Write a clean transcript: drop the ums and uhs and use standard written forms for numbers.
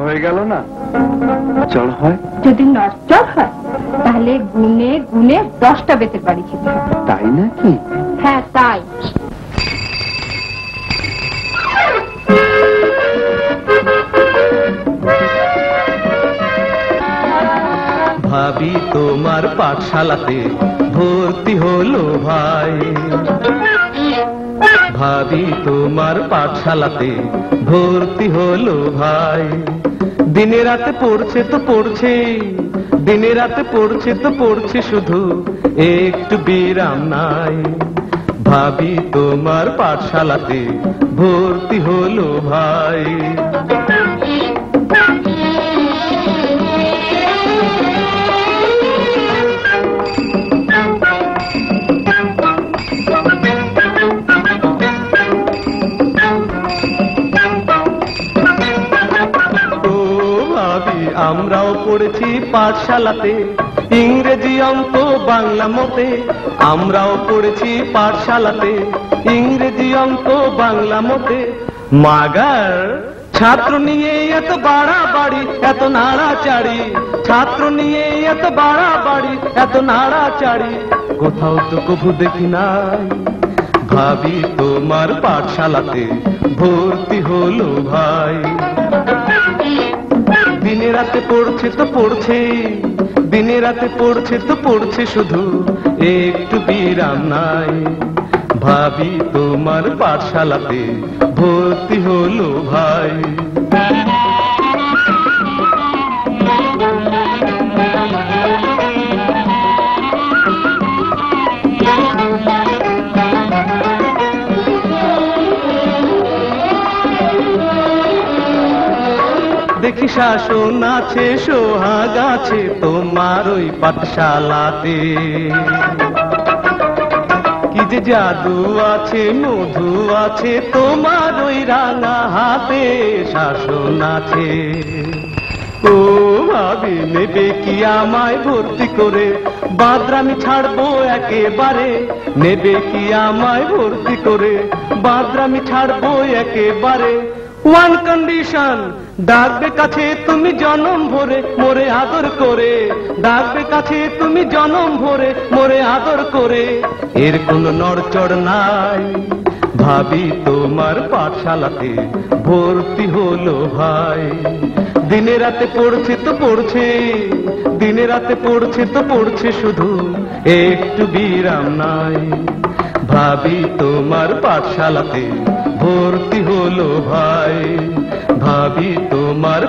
হয়ে গেল না, চল হয়। যদি নষ্ট হয় তাহলে গুনে গুনে 10টা বেতের বাড়ি খেতে হবে। তাই নাকি? হ্যাঁ তাই। ভাবি তোমার পাঠশালাতে ভর্তি হলো ভাই, ভাবি তোমার পাঠশালাতে ভর্তি হলো ভাই। দিনে রাতে পড়ছে তো পড়ছে, দিনে রাতে পড়ছে তো পড়ছে, শুধু একটু বিরাম নাই। ভাবি তোমার পাঠশালাতে ভর্তি হলো ভাই। আমরাও পড়েছি পাঠশালাতে ইংরেজি অঙ্ক বাংলা মতে, আমরাও পড়েছি পাঠশালাতে ইংরেজি অঙ্ক বাংলা মতে। মাগার ছাত্র নিয়ে এত বাড়াবাড়ি এত নাড়াচাড়ি, ছাত্র নিয়ে এত বাড়াবাড়ি এত নাড়াচাড়ি, কোথাও তো কভু দেখি নাই। ভাবি তোমার পাঠশালাতে ভর্তি হলো ভাই। দিনে রাতে পড়ছে তো পড়ছে, দিনে রাতে পড়ছে তো পড়ছে, শুধু একটু বিরাম নাই। ভাবি তোমার পাঠশালাতে ভর্তি হলো ভাই। দেখি শাসন আছে সোহাগ আছে তোমার ওই পাঠশালাতে, কি যে জাদু আছে মধু আছে তোমার ওই রাঙা হাতে। শাসন আছে ও ভাবি, নেবে কি আমায় ভর্তি করে, বাদরামি ছাড়বো একেবারে। নেবে কি আমায় ভর্তি করে, বাদরামি ছাড়বো একেবারে। ওয়ান কন্ডিশন, ডাকবে কাছে তুমি জনম ভরে মোরে আদর করে, ডাকবে কাছে তুমি জনম ভরে মোরে আদর করে। এর কোনো নড়চড় নাই। ভাবি তোমার পাঠশালাতে ভর্তি হলো ভাই। দিনে রাতে পড়ছে তো পড়ছে, দিনে রাতে পড়ছে তো পড়ছে, শুধু একটু বিরাম নাই। ভাবি তোমার পাঠশালাতে ভর্তি হলো ভাই। ভাবি তোমার